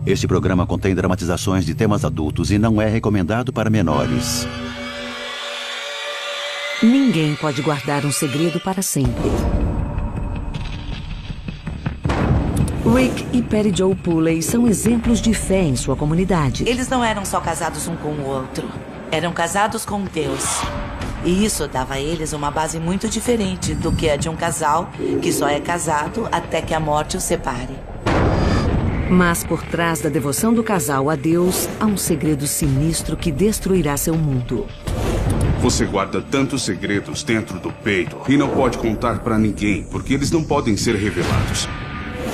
Este programa contém dramatizações de temas adultos e não é recomendado para menores. Ninguém pode guardar um segredo para sempre. Rick e Patty Jo Pulley são exemplos de fé em sua comunidade. Eles não eram só casados um com o outro. Eram casados com Deus. E isso dava a eles uma base muito diferente do que a de um casal que só é casado até que a morte os separe. Mas por trás da devoção do casal a Deus, há um segredo sinistro que destruirá seu mundo. Você guarda tantos segredos dentro do peito e não pode contar pra ninguém, porque eles não podem ser revelados.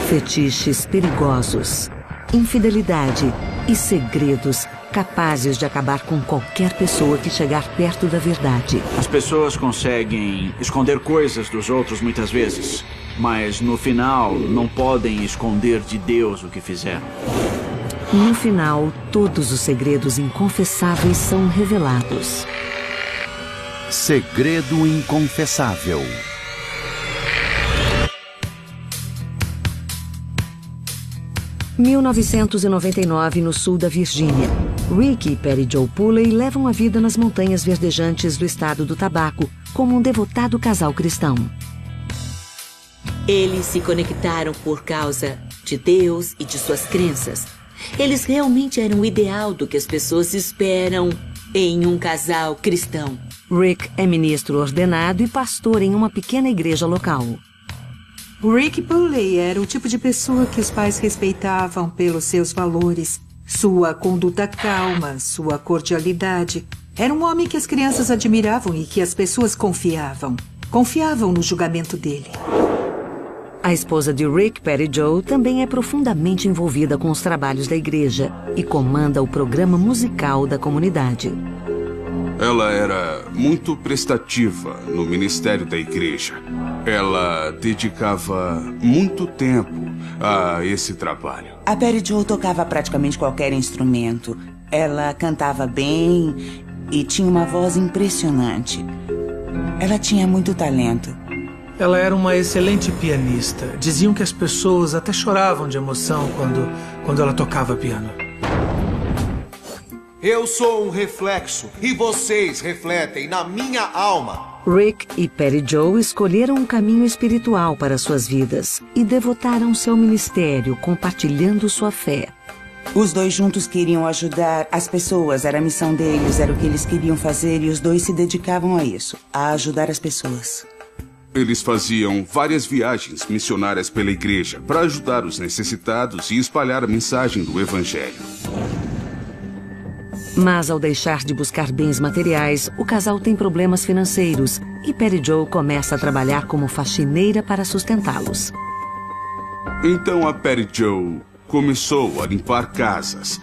Fetiches perigosos, infidelidade e segredos capazes de acabar com qualquer pessoa que chegar perto da verdade. As pessoas conseguem esconder coisas dos outros muitas vezes, mas no final não podem esconder de Deus o que fizeram. No final, todos os segredos inconfessáveis são revelados. Segredo inconfessável. Em 1999, no sul da Virgínia, Rick e Patty Jo Pulley levam a vida nas montanhas verdejantes do estado do tabaco como um devotado casal cristão. Eles se conectaram por causa de Deus e de suas crenças. Eles realmente eram o ideal do que as pessoas esperam em um casal cristão. Rick é ministro ordenado e pastor em uma pequena igreja local. Rick Pulley era o tipo de pessoa que os pais respeitavam pelos seus valores, sua conduta calma, sua cordialidade. Era um homem que as crianças admiravam e que as pessoas confiavam. Confiavam no julgamento dele. A esposa de Rick, Patty Jo, também é profundamente envolvida com os trabalhos da igreja e comanda o programa musical da comunidade. Ela era muito prestativa no ministério da igreja. Ela dedicava muito tempo a esse trabalho. A Patty Jo tocava praticamente qualquer instrumento. Ela cantava bem e tinha uma voz impressionante. Ela tinha muito talento. Ela era uma excelente pianista. Diziam que as pessoas até choravam de emoção quando ela tocava piano. Eu sou um reflexo e vocês refletem na minha alma. Rick e Patty Jo escolheram um caminho espiritual para suas vidas e devotaram seu ministério compartilhando sua fé. Os dois juntos queriam ajudar as pessoas, era a missão deles, era o que eles queriam fazer e os dois se dedicavam a isso, a ajudar as pessoas. Eles faziam várias viagens missionárias pela igreja para ajudar os necessitados e espalhar a mensagem do Evangelho. Mas ao deixar de buscar bens materiais, o casal tem problemas financeiros e Patty Jo começa a trabalhar como faxineira para sustentá-los. Então a Patty Jo começou a limpar casas,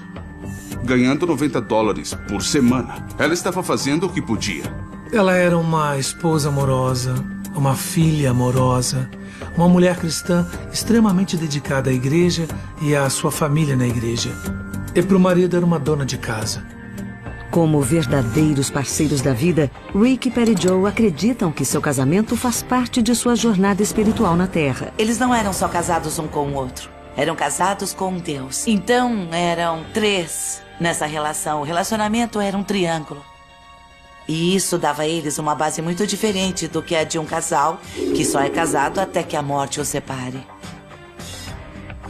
ganhando $90 por semana. Ela estava fazendo o que podia. Ela era uma esposa amorosa, uma filha amorosa, uma mulher cristã extremamente dedicada à igreja e à sua família na igreja. E para o marido era uma dona de casa. Como verdadeiros parceiros da vida, Rick e Patty Jo acreditam que seu casamento faz parte de sua jornada espiritual na Terra. Eles não eram só casados um com o outro. Eram casados com Deus. Então, eram três nessa relação. O relacionamento era um triângulo. E isso dava a eles uma base muito diferente do que a de um casal que só é casado até que a morte os separe.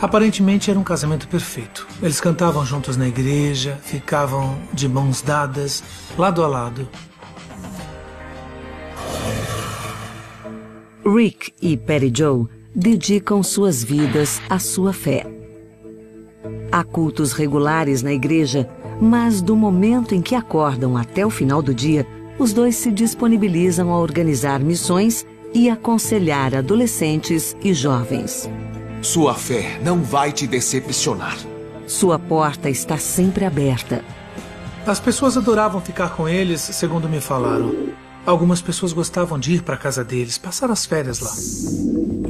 Aparentemente era um casamento perfeito. Eles cantavam juntos na igreja, ficavam de mãos dadas, lado a lado. Rick e Patty Jo dedicam suas vidas à sua fé. Há cultos regulares na igreja, mas do momento em que acordam até o final do dia, os dois se disponibilizam a organizar missões e aconselhar adolescentes e jovens. Sua fé não vai te decepcionar. Sua porta está sempre aberta. As pessoas adoravam ficar com eles, segundo me falaram. Algumas pessoas gostavam de ir para a casa deles, passar as férias lá.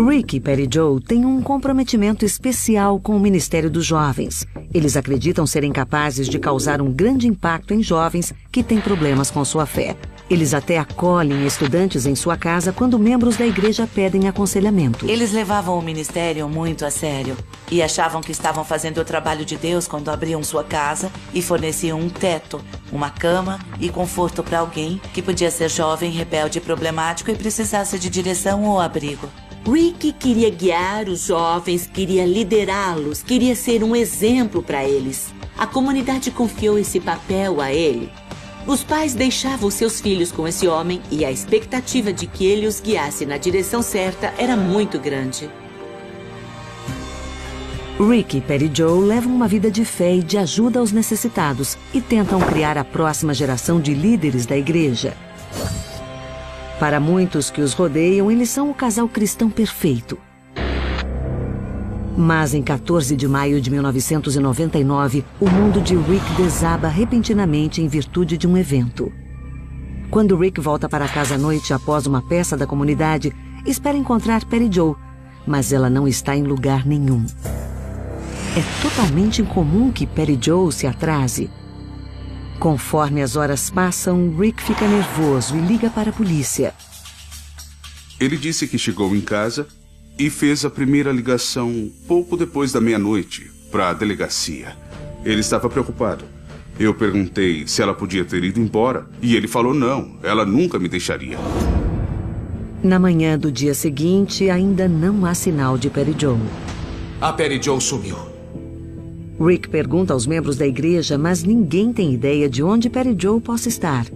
Rick e Patty Jo têm um comprometimento especial com o Ministério dos Jovens Eles acreditam serem capazes de causar um grande impacto em jovens que têm problemas com sua fé. Eles até acolhem estudantes em sua casa quando membros da igreja pedem aconselhamento. Eles levavam o ministério muito a sério e achavam que estavam fazendo o trabalho de Deus quando abriam sua casa e forneciam um teto, uma cama e conforto para alguém que podia ser jovem, rebelde e problemático e precisasse de direção ou abrigo. Rick queria guiar os jovens, queria liderá-los, queria ser um exemplo para eles. A comunidade confiou esse papel a ele. Os pais deixavam seus filhos com esse homem e a expectativa de que ele os guiasse na direção certa era muito grande. Rick e Perry Joe levam uma vida de fé e de ajuda aos necessitados e tentam criar a próxima geração de líderes da igreja. Para muitos que os rodeiam, eles são o casal cristão perfeito. Mas em 14 de maio de 1999, o mundo de Rick desaba repentinamente em virtude de um evento. Quando Rick volta para casa à noite após uma peça da comunidade, espera encontrar Perry Joe, mas ela não está em lugar nenhum. É totalmente incomum que Perry Joe se atrase. Conforme as horas passam, Rick fica nervoso e liga para a polícia. Ele disse que chegou em casa e fez a primeira ligação pouco depois da meia-noite para a delegacia. Ele estava preocupado. Eu perguntei se ela podia ter ido embora e ele falou não, ela nunca me deixaria. Na manhã do dia seguinte, ainda não há sinal de Perry Joe. A Perry Joe sumiu. Rick pergunta aos membros da igreja, mas ninguém tem ideia de onde Perry Joe possa estar.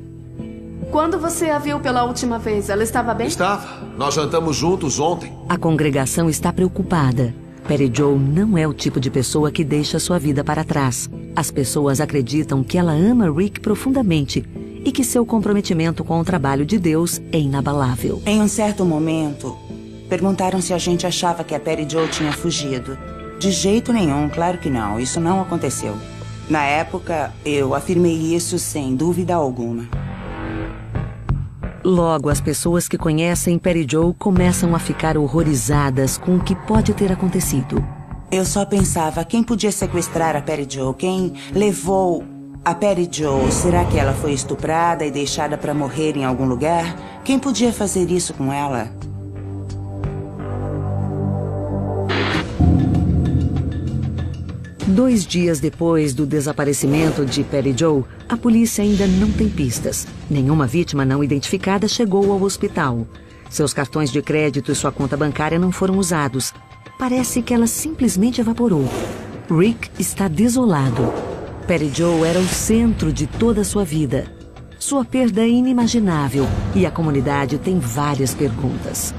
Quando você a viu pela última vez, ela estava bem? Estava. Nós jantamos juntos ontem. A congregação está preocupada. Perry Joe não é o tipo de pessoa que deixa sua vida para trás. As pessoas acreditam que ela ama Rick profundamente e que seu comprometimento com o trabalho de Deus é inabalável. Em um certo momento, perguntaram se a gente achava que a Perry Joe tinha fugido. De jeito nenhum, claro que não. Isso não aconteceu. Na época, eu afirmei isso sem dúvida alguma. Logo, as pessoas que conhecem Perry Joe começam a ficar horrorizadas com o que pode ter acontecido. Eu só pensava, quem podia sequestrar a Perry Joe? Quem levou a Perry Joe? Será que ela foi estuprada e deixada para morrer em algum lugar? Quem podia fazer isso com ela? Dois dias depois do desaparecimento de Perry Joe, a polícia ainda não tem pistas. Nenhuma vítima não identificada chegou ao hospital. Seus cartões de crédito e sua conta bancária não foram usados. Parece que ela simplesmente evaporou. Rick está desolado. Perry Joe era o centro de toda a sua vida. Sua perda é inimaginável e a comunidade tem várias perguntas.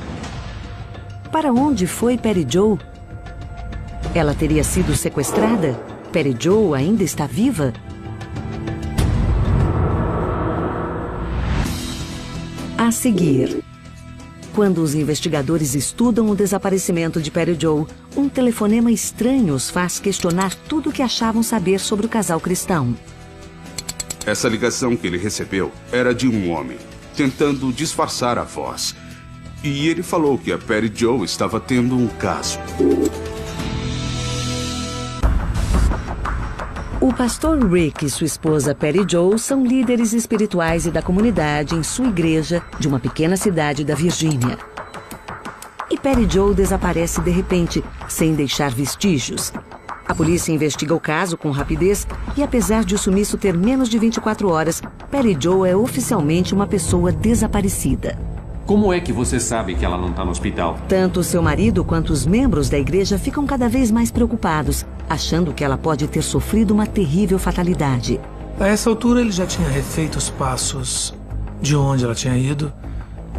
Para onde foi Perry Joe? Ela teria sido sequestrada? Perry Joe ainda está viva? A seguir, quando os investigadores estudam o desaparecimento de Perry Joe, um telefonema estranho os faz questionar tudo o que achavam saber sobre o casal cristão. Essa ligação que ele recebeu era de um homem, tentando disfarçar a voz. E ele falou que a Perry Joe estava tendo um caso. O pastor Rick e sua esposa Perry Joe são líderes espirituais e da comunidade em sua igreja de uma pequena cidade da Virgínia. E Perry Joe desaparece de repente, sem deixar vestígios. A polícia investiga o caso com rapidez e, apesar de o sumiço ter menos de 24 horas, Perry Joe é oficialmente uma pessoa desaparecida. Como é que você sabe que ela não está no hospital? Tanto seu marido quanto os membros da igreja ficam cada vez mais preocupados, achando que ela pode ter sofrido uma terrível fatalidade. A essa altura ele já tinha refeito os passos de onde ela tinha ido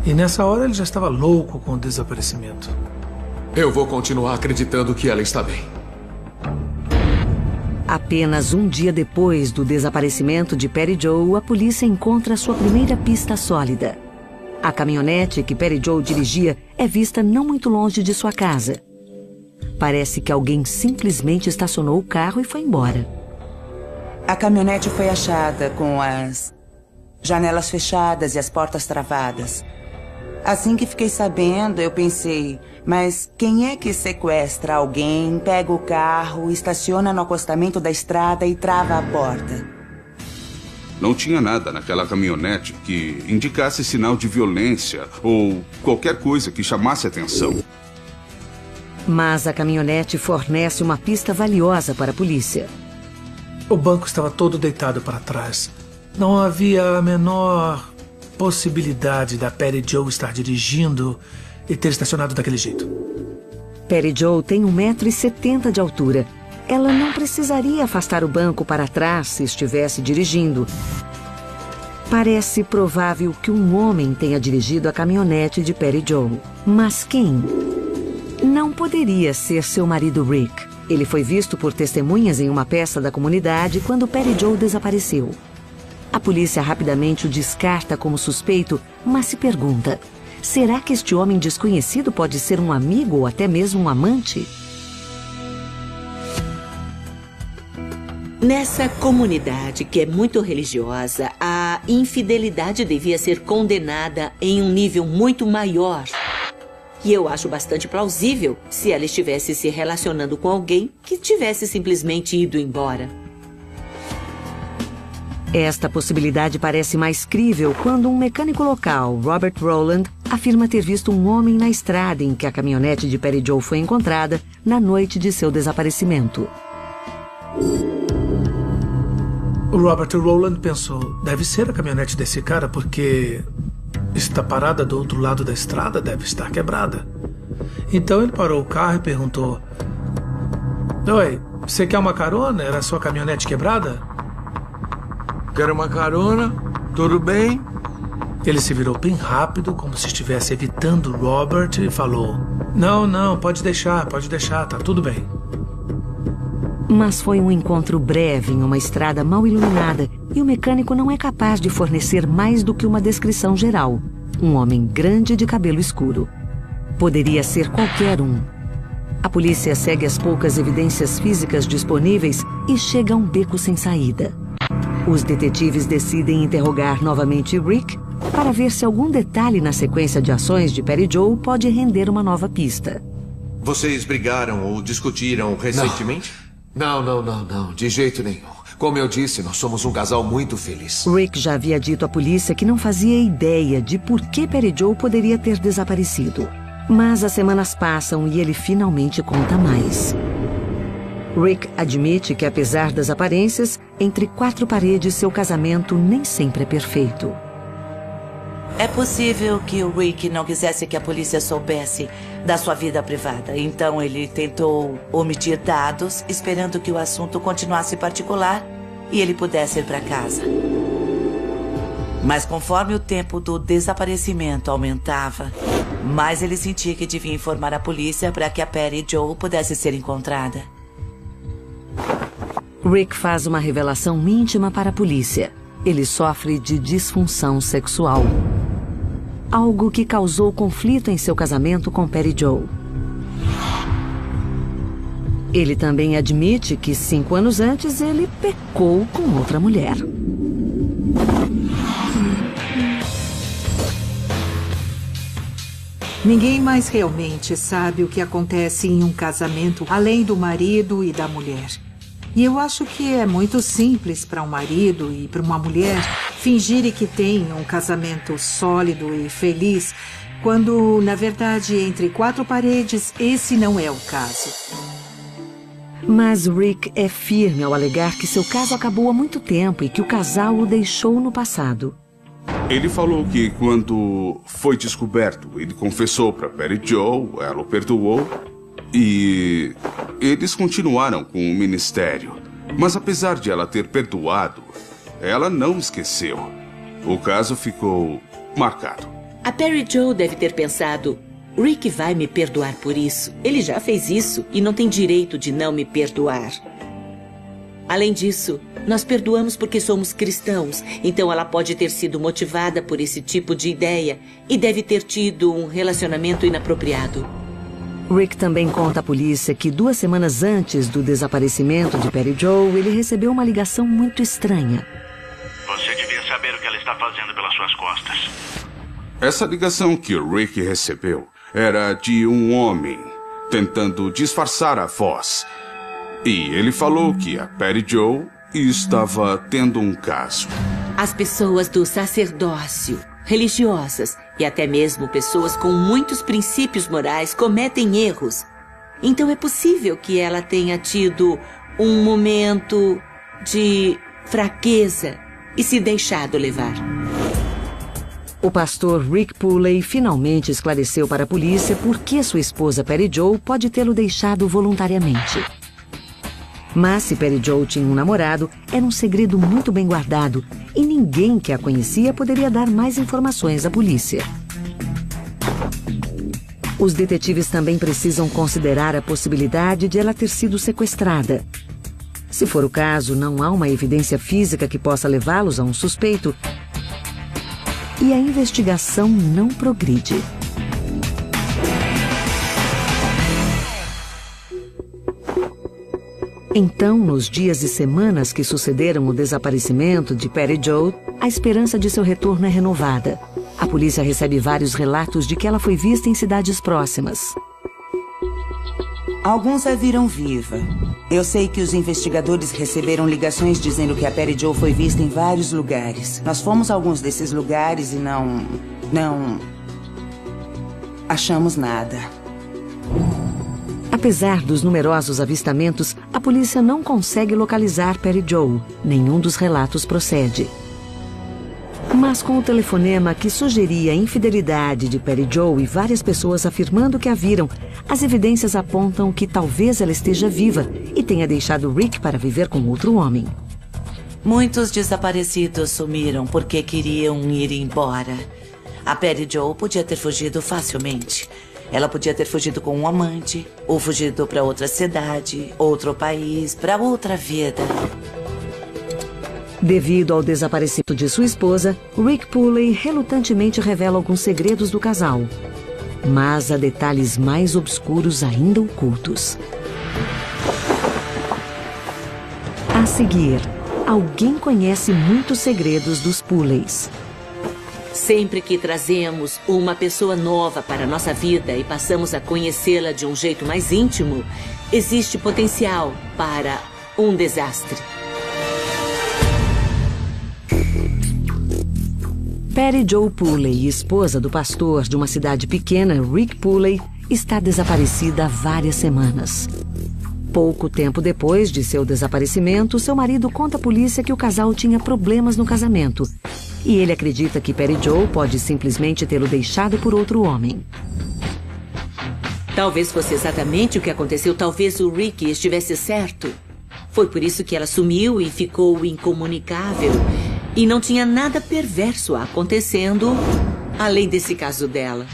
e nessa hora ele já estava louco com o desaparecimento. Eu vou continuar acreditando que ela está bem. Apenas um dia depois do desaparecimento de Perry Joe, a polícia encontra sua primeira pista sólida. A caminhonete que Perry Joe dirigia é vista não muito longe de sua casa. Parece que alguém simplesmente estacionou o carro e foi embora. A caminhonete foi achada com as janelas fechadas e as portas travadas. Assim que fiquei sabendo, eu pensei, mas quem é que sequestra alguém, pega o carro, estaciona no acostamento da estrada e trava a porta? Não tinha nada naquela caminhonete que indicasse sinal de violência ou qualquer coisa que chamasse atenção. Mas a caminhonete fornece uma pista valiosa para a polícia. O banco estava todo deitado para trás. Não havia a menor possibilidade da Patty Jo estar dirigindo e ter estacionado daquele jeito. Patty Jo tem 1,70 m de altura. Ela não precisaria afastar o banco para trás se estivesse dirigindo. Parece provável que um homem tenha dirigido a caminhonete de Patty Jo. Mas quem? Não poderia ser seu marido Rick. Ele foi visto por testemunhas em uma peça da comunidade quando Patty Jo desapareceu. A polícia rapidamente o descarta como suspeito, mas se pergunta: será que este homem desconhecido pode ser um amigo ou até mesmo um amante? Nessa comunidade que é muito religiosa, a infidelidade devia ser condenada em um nível muito maior. E eu acho bastante plausível se ela estivesse se relacionando com alguém que tivesse simplesmente ido embora. Esta possibilidade parece mais crível quando um mecânico local, Robert Rowland, afirma ter visto um homem na estrada em que a caminhonete de Patty Jo foi encontrada na noite de seu desaparecimento. O Robert Rowland pensou, deve ser a caminhonete desse cara porque está parada do outro lado da estrada, deve estar quebrada. Então ele parou o carro e perguntou: oi, você quer uma carona? Era a sua caminhonete quebrada? Quero uma carona? Tudo bem? Ele se virou bem rápido, como se estivesse evitando Robert, e falou: Não, pode deixar, tá tudo bem. Mas foi um encontro breve em uma estrada mal iluminada e o mecânico não é capaz de fornecer mais do que uma descrição geral. Um homem grande de cabelo escuro. Poderia ser qualquer um. A polícia segue as poucas evidências físicas disponíveis e chega a um beco sem saída. Os detetives decidem interrogar novamente Rick para ver se algum detalhe na sequência de ações de Patty Jo pode render uma nova pista. Vocês brigaram ou discutiram recentemente? Não, de jeito nenhum. Como eu disse, nós somos um casal muito feliz. Rick já havia dito à polícia que não fazia ideia de por que Patty Jo poderia ter desaparecido. Mas as semanas passam e ele finalmente conta mais. Rick admite que, apesar das aparências, entre quatro paredes seu casamento nem sempre é perfeito. É possível que o Rick não quisesse que a polícia soubesse da sua vida privada. Então ele tentou omitir dados, esperando que o assunto continuasse particular e ele pudesse ir para casa. Mas conforme o tempo do desaparecimento aumentava, mais ele sentia que devia informar a polícia para que a Patty Jo pudesse ser encontrada. Rick faz uma revelação íntima para a polícia. Ele sofre de disfunção sexual. Algo que causou conflito em seu casamento com Patty Jo. Ele também admite que 5 anos antes ele pecou com outra mulher. Ninguém mais realmente sabe o que acontece em um casamento além do marido e da mulher. E eu acho que é muito simples para um marido e para uma mulher fingirem que tem um casamento sólido e feliz, quando, na verdade, entre quatro paredes, esse não é o caso. Mas Rick é firme ao alegar que seu caso acabou há muito tempo e que o casal o deixou no passado. Ele falou que quando foi descoberto, ele confessou para Patty Jo, ela o perdoou e eles continuaram com o ministério. Mas apesar de ela ter perdoado, ela não esqueceu. O caso ficou marcado. A Patty Jo deve ter pensado: Rick vai me perdoar por isso. Ele já fez isso e não tem direito de não me perdoar. Além disso, nós perdoamos porque somos cristãos, então ela pode ter sido motivada por esse tipo de ideia e deve ter tido um relacionamento inapropriado. Rick também conta à polícia que 2 semanas antes do desaparecimento de Patty Jo, ele recebeu uma ligação muito estranha. Você devia saber o que ela está fazendo pelas suas costas. Essa ligação que o Rick recebeu era de um homem tentando disfarçar a voz. E ele falou que a Patty Jo estava tendo um caso. As pessoas do sacerdócio, religiosas e até mesmo pessoas com muitos princípios morais cometem erros. Então é possível que ela tenha tido um momento de fraqueza e se deixado levar. O pastor Rick Pulley finalmente esclareceu para a polícia por que sua esposa Patty Jo pode tê-lo deixado voluntariamente. Mas se Patty Jo tinha um namorado, era um segredo muito bem guardado e ninguém que a conhecia poderia dar mais informações à polícia. Os detetives também precisam considerar a possibilidade de ela ter sido sequestrada. Se for o caso, não há uma evidência física que possa levá-los a um suspeito e a investigação não progride. Então, nos dias e semanas que sucederam o desaparecimento de Patty Jo, a esperança de seu retorno é renovada. A polícia recebe vários relatos de que ela foi vista em cidades próximas. Alguns a viram viva. Eu sei que os investigadores receberam ligações dizendo que a Patty Jo foi vista em vários lugares. Nós fomos a alguns desses lugares e não achamos nada. Apesar dos numerosos avistamentos, a polícia não consegue localizar Patty Jo. Nenhum dos relatos procede. Mas com o telefonema que sugeria a infidelidade de Patty Jo e várias pessoas afirmando que a viram, as evidências apontam que talvez ela esteja viva e tenha deixado Rick para viver com outro homem. Muitos desaparecidos sumiram porque queriam ir embora. A Patty Jo podia ter fugido facilmente. Ela podia ter fugido com um amante, ou fugido para outra cidade, outro país, para outra vida. Devido ao desaparecimento de sua esposa, Rick Pulley relutantemente revela alguns segredos do casal. Mas há detalhes mais obscuros ainda ocultos. A seguir, alguém conhece muitos segredos dos Pulleys. Sempre que trazemos uma pessoa nova para a nossa vida e passamos a conhecê-la de um jeito mais íntimo, existe potencial para um desastre. Patty Jo Pulley, esposa do pastor de uma cidade pequena, Rick Pulley, está desaparecida há várias semanas. Pouco tempo depois de seu desaparecimento, seu marido conta à polícia que o casal tinha problemas no casamento. E ele acredita que Patty Jo pode simplesmente tê-lo deixado por outro homem. Talvez fosse exatamente o que aconteceu. Talvez o Rick estivesse certo. Foi por isso que ela sumiu e ficou incomunicável. E não tinha nada perverso acontecendo, além desse caso dela.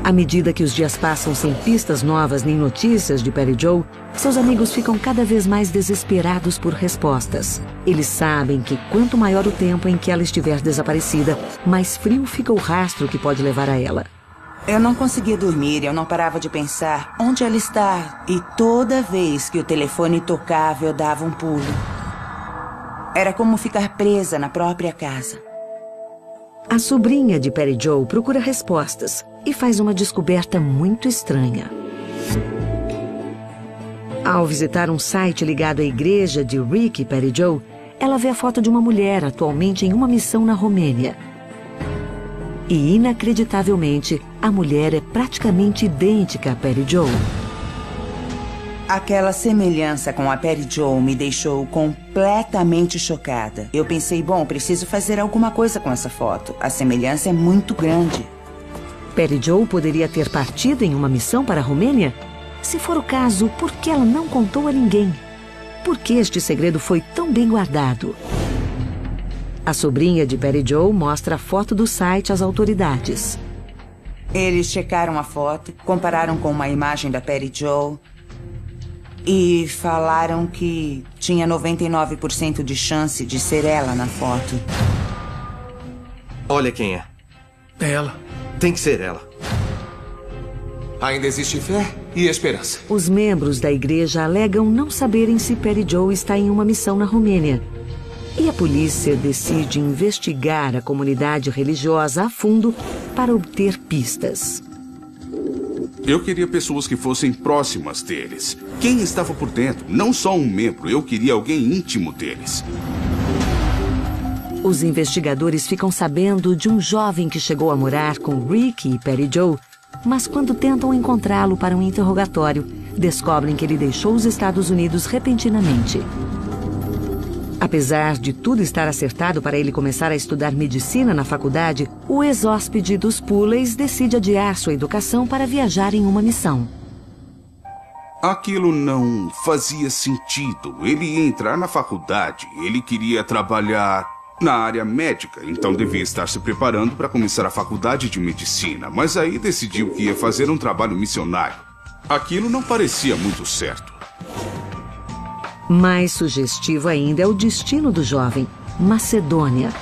À medida que os dias passam sem pistas novas nem notícias de Patty Jo, seus amigos ficam cada vez mais desesperados por respostas. Eles sabem que quanto maior o tempo em que ela estiver desaparecida, mais frio fica o rastro que pode levar a ela. Eu não conseguia dormir, eu não parava de pensar onde ela está. E toda vez que o telefone tocava, eu dava um pulo. Era como ficar presa na própria casa. A sobrinha de Patty Jo procura respostas e faz uma descoberta muito estranha. Ao visitar um site ligado à igreja de Rick e Patty Jo, ela vê a foto de uma mulher atualmente em uma missão na Romênia. E, inacreditavelmente, a mulher é praticamente idêntica a Patty Jo. Aquela semelhança com a Patty Jo me deixou completamente chocada. Eu pensei, bom, preciso fazer alguma coisa com essa foto. A semelhança é muito grande. Patty Jo poderia ter partido em uma missão para a Romênia? Se for o caso, por que ela não contou a ninguém? Por que este segredo foi tão bem guardado? A sobrinha de Patty Jo mostra a foto do site às autoridades. Eles checaram a foto, compararam com uma imagem da Patty Jo e falaram que tinha 99% de chance de ser ela na foto. Olha quem é. É ela. Tem que ser ela. Ainda existe fé e esperança. Os membros da igreja alegam não saberem se Patty Jo está em uma missão na Romênia. E a polícia decide investigar a comunidade religiosa a fundo para obter pistas. Eu queria pessoas que fossem próximas deles. Quem estava por dentro, não só um membro, eu queria alguém íntimo deles. Os investigadores ficam sabendo de um jovem que chegou a morar com Rick e Perry Joe, mas quando tentam encontrá-lo para um interrogatório, descobrem que ele deixou os Estados Unidos repentinamente. Apesar de tudo estar acertado para ele começar a estudar medicina na faculdade, o ex-hóspede dos Pulleys decide adiar sua educação para viajar em uma missão. Aquilo não fazia sentido. Ele ia entrar na faculdade, ele queria trabalhar na área médica, então devia estar se preparando para começar a faculdade de medicina, mas aí decidiu que ia fazer um trabalho missionário. Aquilo não parecia muito certo. Mais sugestivo ainda é o destino do jovem, Macedônia,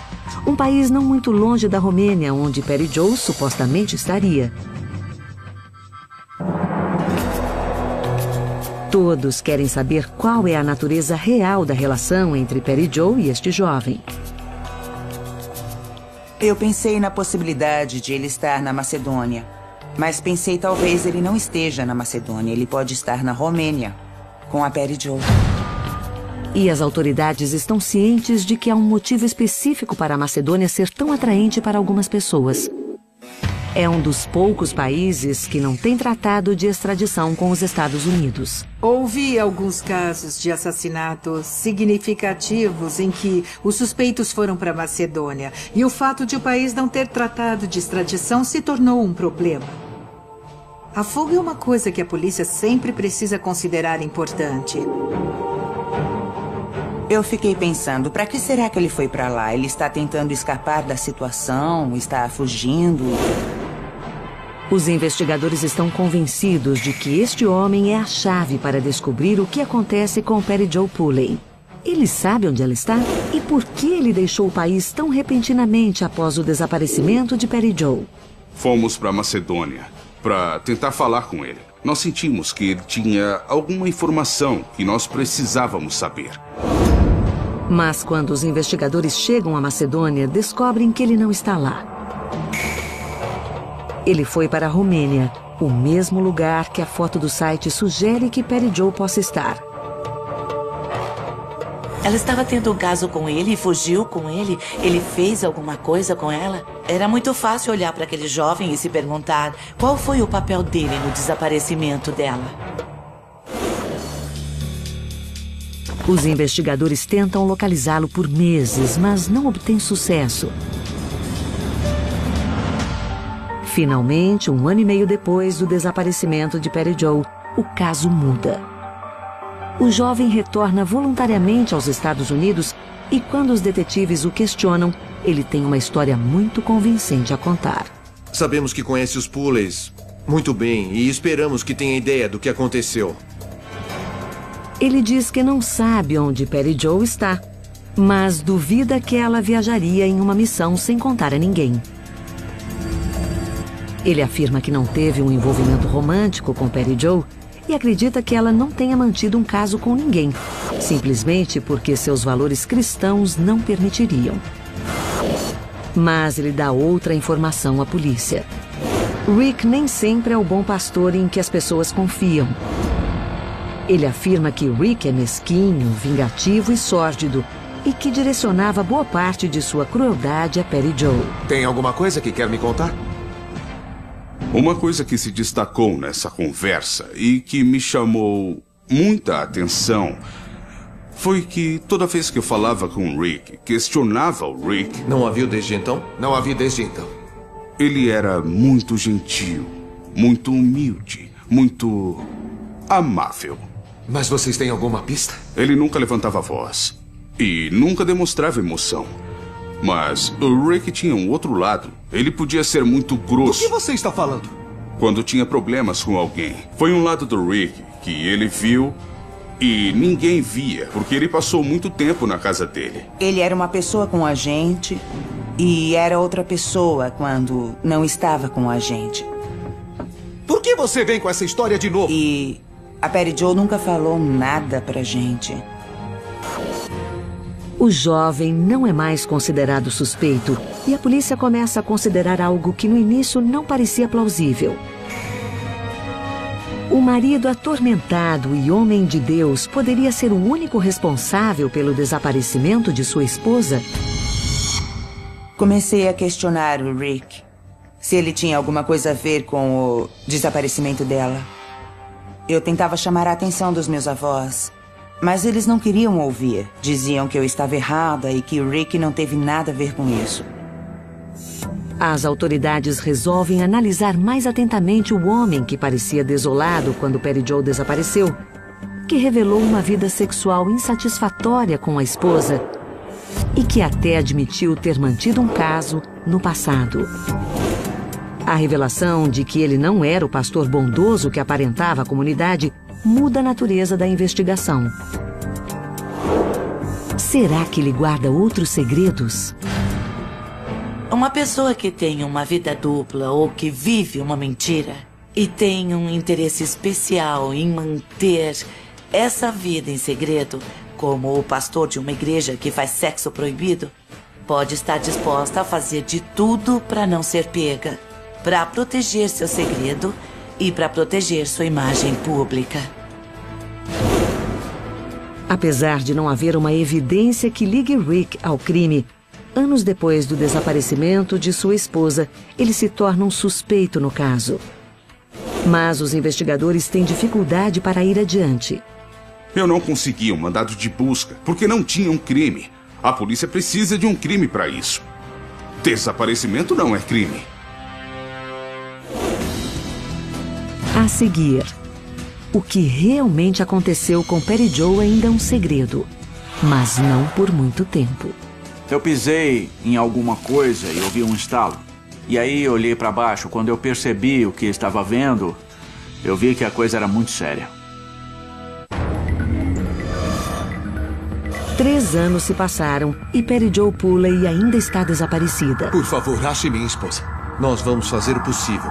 um país não muito longe da Romênia, onde Perry Joe supostamente estaria. Todos querem saber qual é a natureza real da relação entre Perry Joe e este jovem. Eu pensei na possibilidade de ele estar na Macedônia, mas pensei talvez ele não esteja na Macedônia, ele pode estar na Romênia, com a Perry Joe. E as autoridades estão cientes de que há um motivo específico para a Macedônia ser tão atraente para algumas pessoas. É um dos poucos países que não tem tratado de extradição com os Estados Unidos. Houve alguns casos de assassinatos significativos em que os suspeitos foram para a Macedônia e o fato de o país não ter tratado de extradição se tornou um problema. A fuga é uma coisa que a polícia sempre precisa considerar importante. Eu fiquei pensando, para que será que ele foi para lá? Ele está tentando escapar da situação? Está fugindo? Os investigadores estão convencidos de que este homem é a chave para descobrir o que acontece com Perry Joe Pulley. Ele sabe onde ela está e por que ele deixou o país tão repentinamente após o desaparecimento de Perry Joe. Fomos para Macedônia para tentar falar com ele. Nós sentimos que ele tinha alguma informação que nós precisávamos saber. Mas quando os investigadores chegam à Macedônia, descobrem que ele não está lá. Ele foi para a Romênia, o mesmo lugar que a foto do site sugere que Perry Joe possa estar. Ela estava tendo um caso com ele e fugiu com ele? Ele fez alguma coisa com ela? Era muito fácil olhar para aquele jovem e se perguntar qual foi o papel dele no desaparecimento dela. Os investigadores tentam localizá-lo por meses, mas não obtêm sucesso. Finalmente, 1 ano e meio depois do desaparecimento de Perry Joe, o caso muda. O jovem retorna voluntariamente aos Estados Unidos e, quando os detetives o questionam, ele tem uma história muito convincente a contar. Sabemos que conhece os Pulleys muito bem e esperamos que tenha ideia do que aconteceu. Ele diz que não sabe onde Perry Joe está, mas duvida que ela viajaria em uma missão sem contar a ninguém. Ele afirma que não teve um envolvimento romântico com Perry Joe e acredita que ela não tenha mantido um caso com ninguém, simplesmente porque seus valores cristãos não permitiriam. Mas ele dá outra informação à polícia. Rick nem sempre é o bom pastor em que as pessoas confiam. Ele afirma que Rick é mesquinho, vingativo e sórdido e que direcionava boa parte de sua crueldade a Perry Joe. Tem alguma coisa que quer me contar? Uma coisa que se destacou nessa conversa e que me chamou muita atenção foi que toda vez que eu falava com o Rick, questionava o Rick... Não a viu desde então? Não a vi desde então. Ele era muito gentil, muito humilde, muito amável. Mas vocês têm alguma pista? Ele nunca levantava a voz e nunca demonstrava emoção. Mas o Rick tinha um outro lado. Ele podia ser muito grosso. Do que você está falando? Quando tinha problemas com alguém. Foi um lado do Rick que ele viu e ninguém via, porque ele passou muito tempo na casa dele. Ele era uma pessoa com a gente e era outra pessoa quando não estava com a gente. Por que você vem com essa história de novo? E a Perry Joe nunca falou nada pra gente. O jovem não é mais considerado suspeito e a polícia começa a considerar algo que no início não parecia plausível. O marido atormentado e homem de Deus poderia ser o único responsável pelo desaparecimento de sua esposa? Comecei a questionar o Rick, se ele tinha alguma coisa a ver com o desaparecimento dela. Eu tentava chamar a atenção dos meus avós, mas eles não queriam ouvir. Diziam que eu estava errada e que o Rick não teve nada a ver com isso. As autoridades resolvem analisar mais atentamente o homem que parecia desolado quando Perry Joe desapareceu, que revelou uma vida sexual insatisfatória com a esposa e que até admitiu ter mantido um caso no passado. A revelação de que ele não era o pastor bondoso que aparentava à comunidade muda a natureza da investigação. Será que ele guarda outros segredos? Uma pessoa que tem uma vida dupla ou que vive uma mentira e tem um interesse especial em manter essa vida em segredo, como o pastor de uma igreja que faz sexo proibido, pode estar disposta a fazer de tudo para não ser pega, para proteger seu segredo e para proteger sua imagem pública. Apesar de não haver uma evidência que ligue Rick ao crime, anos depois do desaparecimento de sua esposa, ele se torna um suspeito no caso. Mas os investigadores têm dificuldade para ir adiante. Eu não consegui um mandado de busca porque não tinha um crime. A polícia precisa de um crime para isso. Desaparecimento não é crime. A seguir, o que realmente aconteceu com Perry Joe ainda é um segredo, mas não por muito tempo. Eu pisei em alguma coisa e ouvi um estalo. E aí olhei para baixo. Quando eu percebi o que estava vendo, eu vi que a coisa era muito séria. 3 anos se passaram e Perry Joe Pulley ainda está desaparecida. Por favor, ache minha esposa. Nós vamos fazer o possível.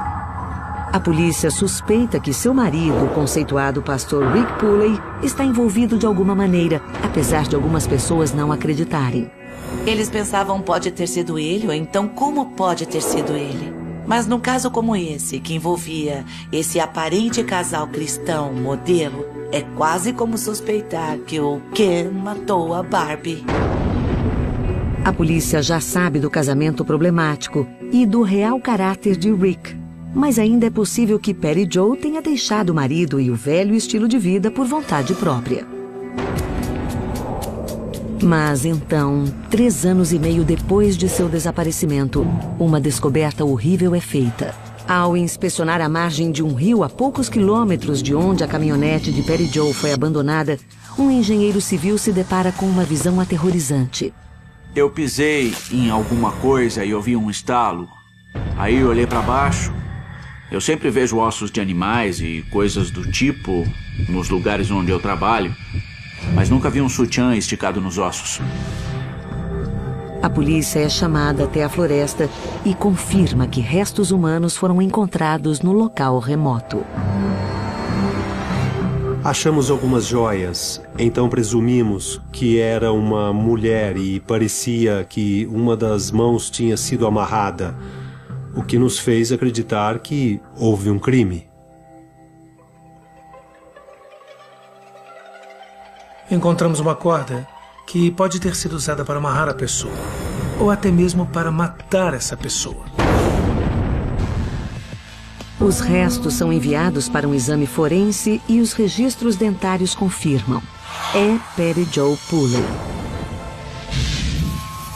A polícia suspeita que seu marido, o conceituado pastor Rick Pulley, está envolvido de alguma maneira, apesar de algumas pessoas não acreditarem. Eles pensavam pode ter sido ele, ou então como pode ter sido ele. Mas num caso como esse, que envolvia esse aparente casal cristão modelo, é quase como suspeitar que o Ken matou a Barbie. A polícia já sabe do casamento problemático e do real caráter de Rick. Mas ainda é possível que Perry Joe tenha deixado o marido e o velho estilo de vida por vontade própria. Mas então, 3 anos e meio depois de seu desaparecimento, uma descoberta horrível é feita. Ao inspecionar a margem de um rio a poucos quilômetros de onde a caminhonete de Perry Joe foi abandonada, um engenheiro civil se depara com uma visão aterrorizante. Eu pisei em alguma coisa e ouvi um estalo. Aí olhei para baixo. Eu sempre vejo ossos de animais e coisas do tipo nos lugares onde eu trabalho, mas nunca vi um sutiã esticado nos ossos. A polícia é chamada até a floresta e confirma que restos humanos foram encontrados no local remoto. Achamos algumas joias, então presumimos que era uma mulher e parecia que uma das mãos tinha sido amarrada, o que nos fez acreditar que houve um crime. Encontramos uma corda que pode ter sido usada para amarrar a pessoa, ou até mesmo para matar essa pessoa. Os restos são enviados para um exame forense e os registros dentários confirmam. É Perry Joe Pulley.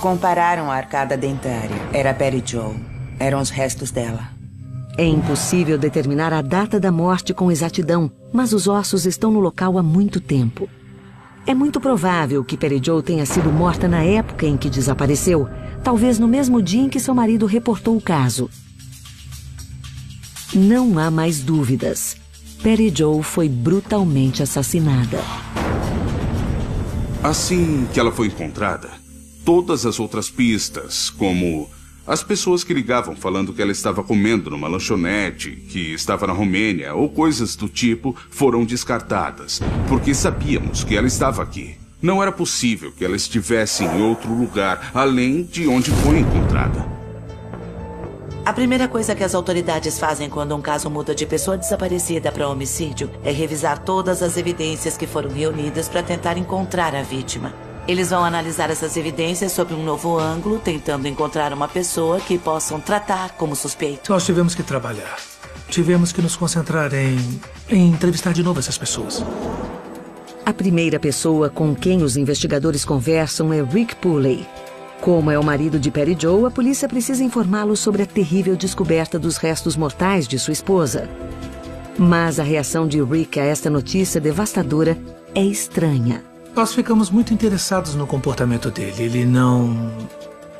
Compararam a arcada dentária. Era Perry Joe. Eram os restos dela. É impossível determinar a data da morte com exatidão, mas os ossos estão no local há muito tempo. É muito provável que Perry Joe tenha sido morta na época em que desapareceu, talvez no mesmo dia em que seu marido reportou o caso. Não há mais dúvidas. Perry Joe foi brutalmente assassinada. Assim que ela foi encontrada, todas as outras pistas, como as pessoas que ligavam falando que ela estava comendo numa lanchonete, que estava na Romênia ou coisas do tipo, foram descartadas, porque sabíamos que ela estava aqui. Não era possível que ela estivesse em outro lugar, além de onde foi encontrada. A primeira coisa que as autoridades fazem quando um caso muda de pessoa desaparecida para homicídio é revisar todas as evidências que foram reunidas para tentar encontrar a vítima. Eles vão analisar essas evidências sob um novo ângulo, tentando encontrar uma pessoa que possam tratar como suspeito. Nós tivemos que trabalhar. Tivemos que nos concentrar em entrevistar de novo essas pessoas. A primeira pessoa com quem os investigadores conversam é Rick Pulley. Como é o marido de Perry Joe, a polícia precisa informá-lo sobre a terrível descoberta dos restos mortais de sua esposa. Mas a reação de Rick a esta notícia devastadora é estranha. Nós ficamos muito interessados no comportamento dele. Ele não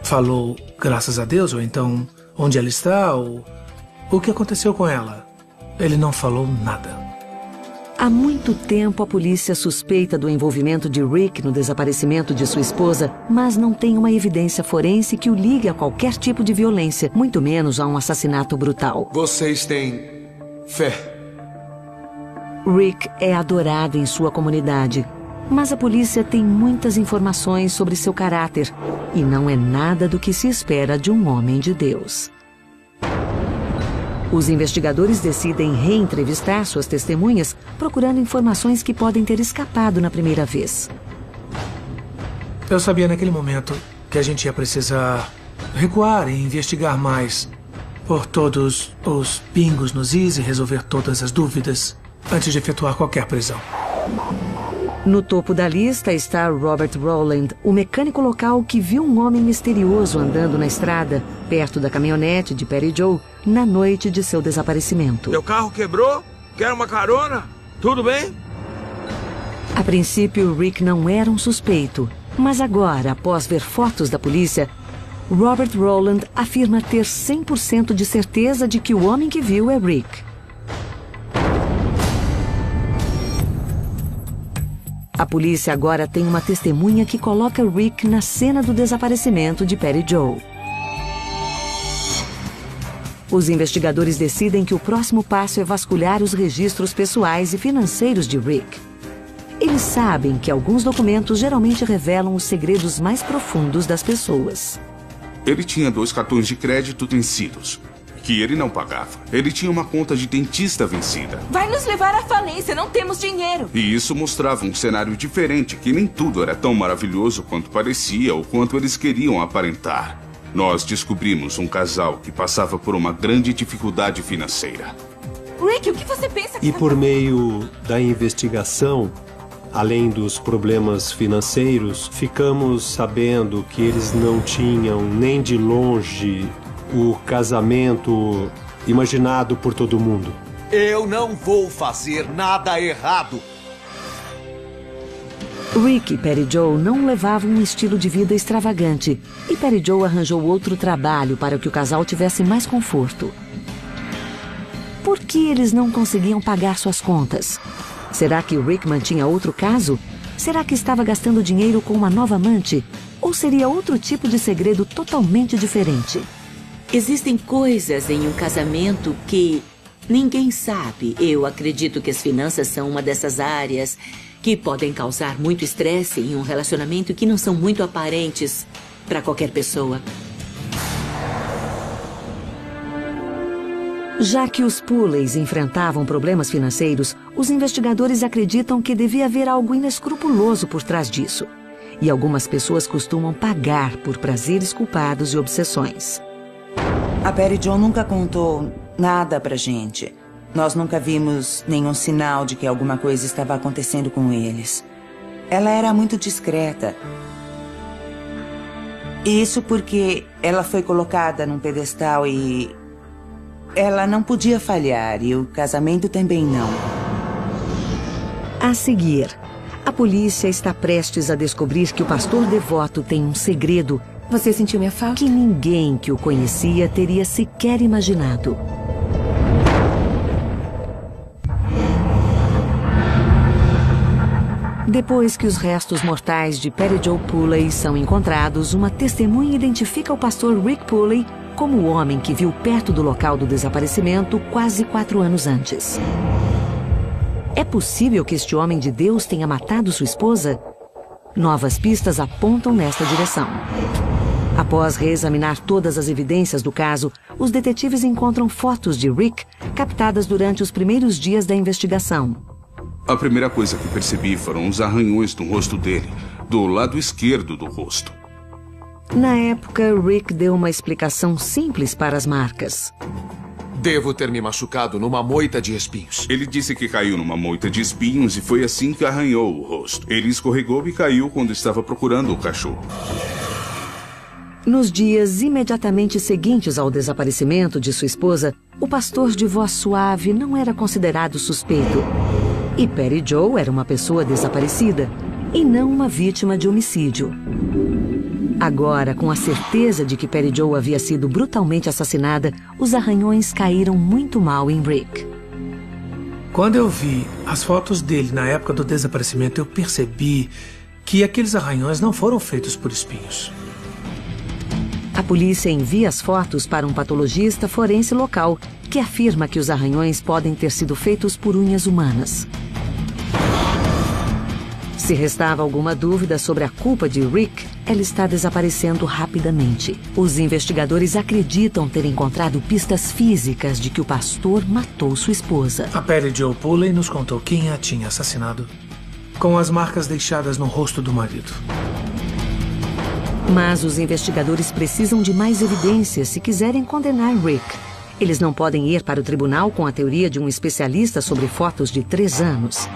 falou graças a Deus, ou então onde ela está, ou o que aconteceu com ela. Ele não falou nada. Há muito tempo a polícia suspeita do envolvimento de Rick no desaparecimento de sua esposa, mas não tem uma evidência forense que o ligue a qualquer tipo de violência, muito menos a um assassinato brutal. Vocês têm fé? Rick é adorado em sua comunidade, mas a polícia tem muitas informações sobre seu caráter e não é nada do que se espera de um homem de Deus. Os investigadores decidem reentrevistar suas testemunhas, procurando informações que podem ter escapado na primeira vez. Eu sabia naquele momento que a gente ia precisar recuar e investigar mais por todos os pingos nos is e resolver todas as dúvidas antes de efetuar qualquer prisão. No topo da lista está Robert Rowland, o mecânico local que viu um homem misterioso andando na estrada, perto da caminhonete de Perry Joe, na noite de seu desaparecimento. Meu carro quebrou? Quer uma carona? Tudo bem? A princípio, Rick não era um suspeito, mas agora, após ver fotos da polícia, Robert Rowland afirma ter 100% de certeza de que o homem que viu é Rick. A polícia agora tem uma testemunha que coloca Rick na cena do desaparecimento de Perry Joe. Os investigadores decidem que o próximo passo é vasculhar os registros pessoais e financeiros de Rick. Eles sabem que alguns documentos geralmente revelam os segredos mais profundos das pessoas. Ele tinha 2 cartões de crédito vencidos, que ele não pagava. Ele tinha uma conta de dentista vencida. Vai nos levar à falência, não temos dinheiro. E isso mostrava um cenário diferente, que nem tudo era tão maravilhoso quanto parecia ou quanto eles queriam aparentar. Nós descobrimos um casal que passava por uma grande dificuldade financeira. Rick, o que você pensa que... E por meio da investigação, além dos problemas financeiros, ficamos sabendo que eles não tinham nem de longe o casamento imaginado por todo mundo. Eu não vou fazer nada errado. Rick e Perry Joe não levavam um estilo de vida extravagante e Perry Joe arranjou outro trabalho para que o casal tivesse mais conforto. Por que eles não conseguiam pagar suas contas? Será que Rick mantinha outro caso? Será que estava gastando dinheiro com uma nova amante? Ou seria outro tipo de segredo totalmente diferente? Existem coisas em um casamento que ninguém sabe. Eu acredito que as finanças são uma dessas áreas que podem causar muito estresse em um relacionamento e que não são muito aparentes para qualquer pessoa. Já que os Pulleys enfrentavam problemas financeiros, os investigadores acreditam que devia haver algo inescrupuloso por trás disso. E algumas pessoas costumam pagar por prazeres culpados e obsessões. A Perry Joe nunca contou nada pra gente. Nós nunca vimos nenhum sinal de que alguma coisa estava acontecendo com eles. Ela era muito discreta. Isso porque ela foi colocada num pedestal e ela não podia falhar, e o casamento também não. A seguir, a polícia está prestes a descobrir que o pastor devoto tem um segredo. Você sentiu minha falta? Que ninguém que o conhecia teria sequer imaginado. Depois que os restos mortais de Perry Joe Pulley são encontrados, uma testemunha identifica o pastor Rick Pulley como o homem que viu perto do local do desaparecimento quase 4 anos antes. É possível que este homem de Deus tenha matado sua esposa? Novas pistas apontam nesta direção. Após reexaminar todas as evidências do caso, os detetives encontram fotos de Rick captadas durante os primeiros dias da investigação. A primeira coisa que percebi foram os arranhões no rosto dele, do lado esquerdo do rosto. Na época, Rick deu uma explicação simples para as marcas. Devo ter me machucado numa moita de espinhos. Ele disse que caiu numa moita de espinhos e foi assim que arranhou o rosto. Ele escorregou e caiu quando estava procurando o cachorro. Nos dias imediatamente seguintes ao desaparecimento de sua esposa, o pastor de voz suave não era considerado suspeito. E Perry Joe era uma pessoa desaparecida, e não uma vítima de homicídio. Agora, com a certeza de que Perry Joe havia sido brutalmente assassinada, os arranhões caíram muito mal em Rick. Quando eu vi as fotos dele na época do desaparecimento, eu percebi que aqueles arranhões não foram feitos por espinhos. A polícia envia as fotos para um patologista forense local, que afirma que os arranhões podem ter sido feitos por unhas humanas. Se restava alguma dúvida sobre a culpa de Rick, ela está desaparecendo rapidamente. Os investigadores acreditam ter encontrado pistas físicas de que o pastor matou sua esposa. A Perry Joe Pulley nos contou quem a tinha assassinado, com as marcas deixadas no rosto do marido. Mas os investigadores precisam de mais evidências se quiserem condenar Rick. Eles não podem ir para o tribunal com a teoria de um especialista sobre fotos de 3 anos.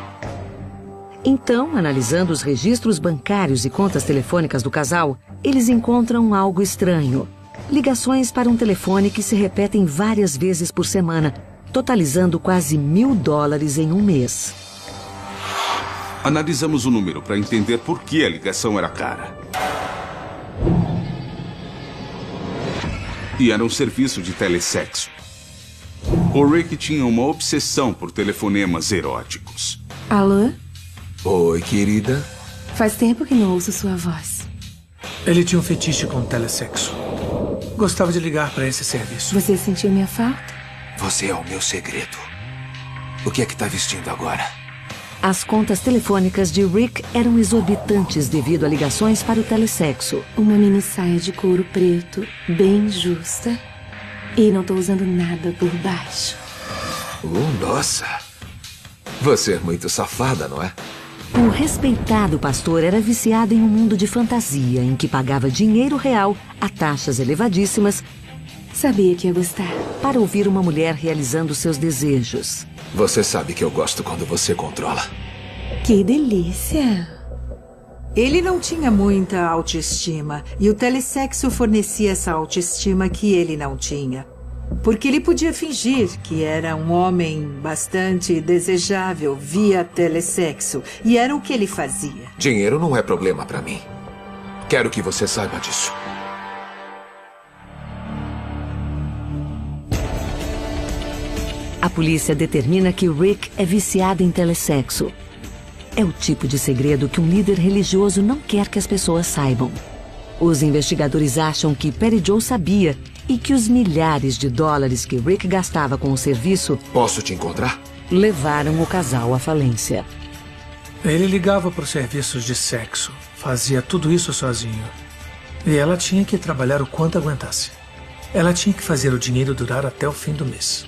Então, analisando os registros bancários e contas telefônicas do casal, eles encontram algo estranho. Ligações para um telefone que se repetem várias vezes por semana, totalizando quase $1.000 em um mês. Analisamos o número para entender por que a ligação era cara. E era um serviço de telesexo. O Rick tinha uma obsessão por telefonemas eróticos. Alô? Oi, querida. Faz tempo que não ouço sua voz. Ele tinha um fetiche com telesexo. Gostava de ligar para esse serviço. Você sentiu minha falta? Você é o meu segredo. O que é que está vestindo agora? As contas telefônicas de Rick eram exorbitantes devido a ligações para o telesexo. Uma mini saia de couro preto, bem justa. E não estou usando nada por baixo. Nossa! Você é muito safada, não é? O respeitado pastor era viciado em um mundo de fantasia em que pagava dinheiro real a taxas elevadíssimas. Sabia que ia gostar. Para ouvir uma mulher realizando seus desejos. Você sabe que eu gosto quando você controla. Que delícia! Ele não tinha muita autoestima e o telesexo fornecia essa autoestima que ele não tinha. Porque ele podia fingir que era um homem bastante desejável via telesexo. E era o que ele fazia. Dinheiro não é problema para mim. Quero que você saiba disso. A polícia determina que Rick é viciado em telesexo. É o tipo de segredo que um líder religioso não quer que as pessoas saibam. Os investigadores acham que Perry Joe sabia e que os milhares de dólares que Rick gastava com o serviço... Posso te encontrar? ...levaram o casal à falência. Ele ligava para os serviços de sexo. Fazia tudo isso sozinho. E ela tinha que trabalhar o quanto aguentasse. Ela tinha que fazer o dinheiro durar até o fim do mês.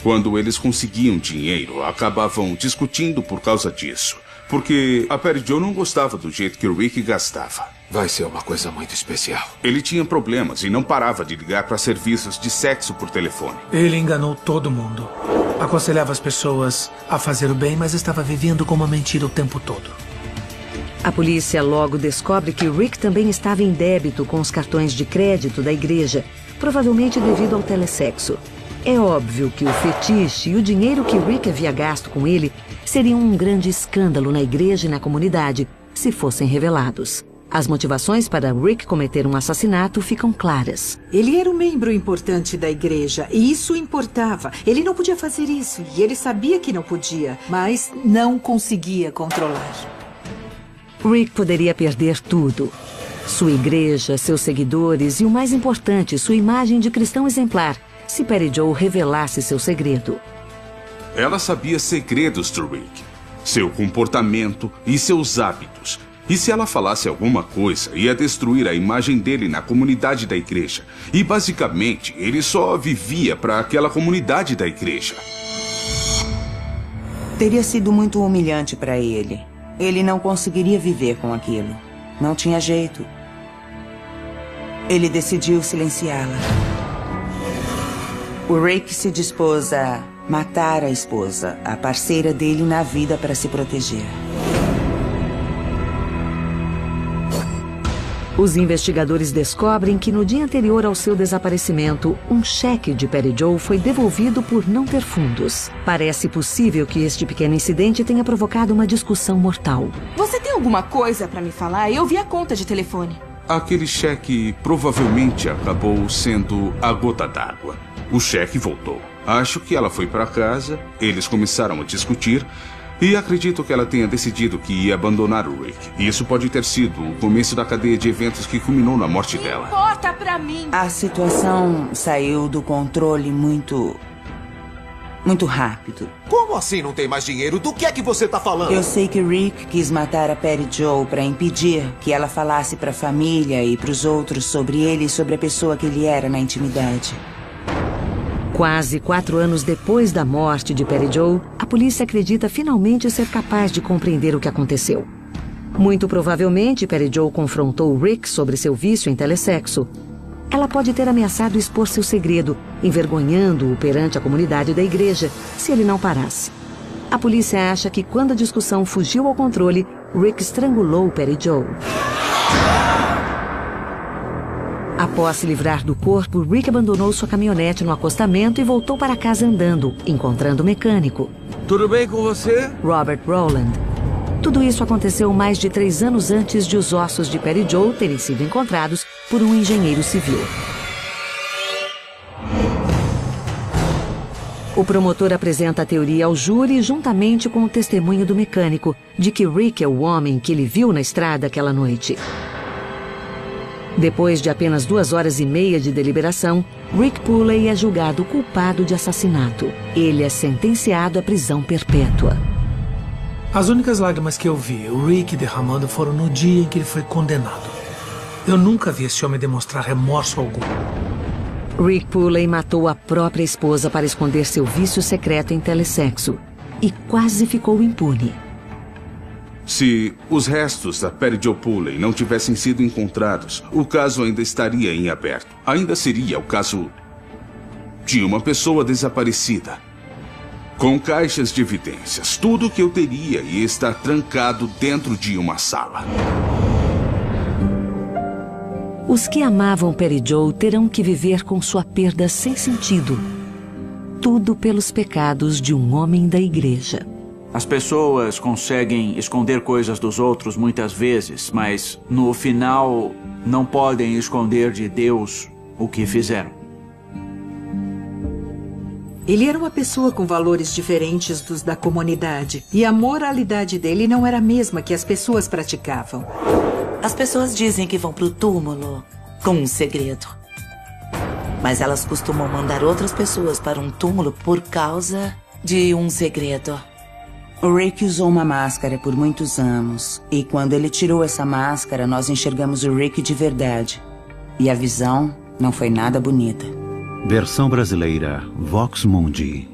Quando eles conseguiam dinheiro, acabavam discutindo por causa disso. Porque a Perry Joe não gostava do jeito que o Rick gastava. Vai ser uma coisa muito especial. Ele tinha problemas e não parava de ligar para serviços de sexo por telefone. Ele enganou todo mundo. Aconselhava as pessoas a fazer o bem, mas estava vivendo com uma mentira o tempo todo. A polícia logo descobre que Rick também estava em débito com os cartões de crédito da igreja, provavelmente devido ao telesexo. É óbvio que o fetiche e o dinheiro que Rick havia gasto com ele seriam um grande escândalo na igreja e na comunidade se fossem revelados. As motivações para Rick cometer um assassinato ficam claras. Ele era um membro importante da igreja e isso importava. Ele não podia fazer isso e ele sabia que não podia, mas não conseguia controlar. Rick poderia perder tudo. Sua igreja, seus seguidores e, o mais importante, sua imagem de cristão exemplar, se Perry Joe revelasse seu segredo. Ela sabia segredos de Rick, seu comportamento e seus hábitos. E se ela falasse alguma coisa, ia destruir a imagem dele na comunidade da igreja. E basicamente, ele só vivia para aquela comunidade da igreja. Teria sido muito humilhante para ele. Ele não conseguiria viver com aquilo. Não tinha jeito. Ele decidiu silenciá-la. O Rick se dispôs a matar a esposa, a parceira dele na vida, para se proteger. Os investigadores descobrem que no dia anterior ao seu desaparecimento, um cheque de Perry Joe foi devolvido por não ter fundos. Parece possível que este pequeno incidente tenha provocado uma discussão mortal. Você tem alguma coisa para me falar? Eu vi a conta de telefone. Aquele cheque provavelmente acabou sendo a gota d'água. O cheque voltou. Acho que ela foi para casa, eles começaram a discutir e acredito que ela tenha decidido que ia abandonar o Rick. Isso pode ter sido o começo da cadeia de eventos que culminou na morte dela. Importa pra mim. A situação saiu do controle muito rápido. Como assim não tem mais dinheiro? Do que é que você tá falando? Eu sei que Rick quis matar a Perry Joe para impedir que ela falasse para a família e para os outros sobre ele e sobre a pessoa que ele era na intimidade. Quase 4 anos depois da morte de Perry Joe, a polícia acredita finalmente ser capaz de compreender o que aconteceu. Muito provavelmente, Perry Joe confrontou Rick sobre seu vício em telessexo. Ela pode ter ameaçado expor seu segredo, envergonhando-o perante a comunidade da igreja, se ele não parasse. A polícia acha que quando a discussão fugiu ao controle, Rick estrangulou Perry Joe. Após se livrar do corpo, Rick abandonou sua caminhonete no acostamento e voltou para casa andando, encontrando o mecânico. Tudo bem com você? Robert Rowland. Tudo isso aconteceu mais de 3 anos antes de os ossos de Perry Joe terem sido encontrados por um engenheiro civil. O promotor apresenta a teoria ao júri juntamente com o testemunho do mecânico de que Rick é o homem que ele viu na estrada aquela noite. Depois de apenas 2 horas e meia de deliberação, Rick Pulley é julgado culpado de assassinato. Ele é sentenciado à prisão perpétua. As únicas lágrimas que eu vi o Rick derramando foram no dia em que ele foi condenado. Eu nunca vi esse homem demonstrar remorso algum. Rick Pulley matou a própria esposa para esconder seu vício secreto em telessexo e quase ficou impune. Se os restos da Perry Joe Pulley não tivessem sido encontrados, o caso ainda estaria em aberto. Ainda seria o caso de uma pessoa desaparecida. Com caixas de evidências, tudo que eu teria ia estar trancado dentro de uma sala. Os que amavam Perry Joe terão que viver com sua perda sem sentido. Tudo pelos pecados de um homem da igreja. As pessoas conseguem esconder coisas dos outros muitas vezes, mas no final não podem esconder de Deus o que fizeram. Ele era uma pessoa com valores diferentes dos da comunidade. E a moralidade dele não era a mesma que as pessoas praticavam. As pessoas dizem que vão pro túmulo com um segredo. Mas elas costumam mandar outras pessoas para um túmulo por causa de um segredo. O Rick usou uma máscara por muitos anos. E quando ele tirou essa máscara, nós enxergamos o Rick de verdade. E a visão não foi nada bonita. Versão brasileira, Vox Mundi.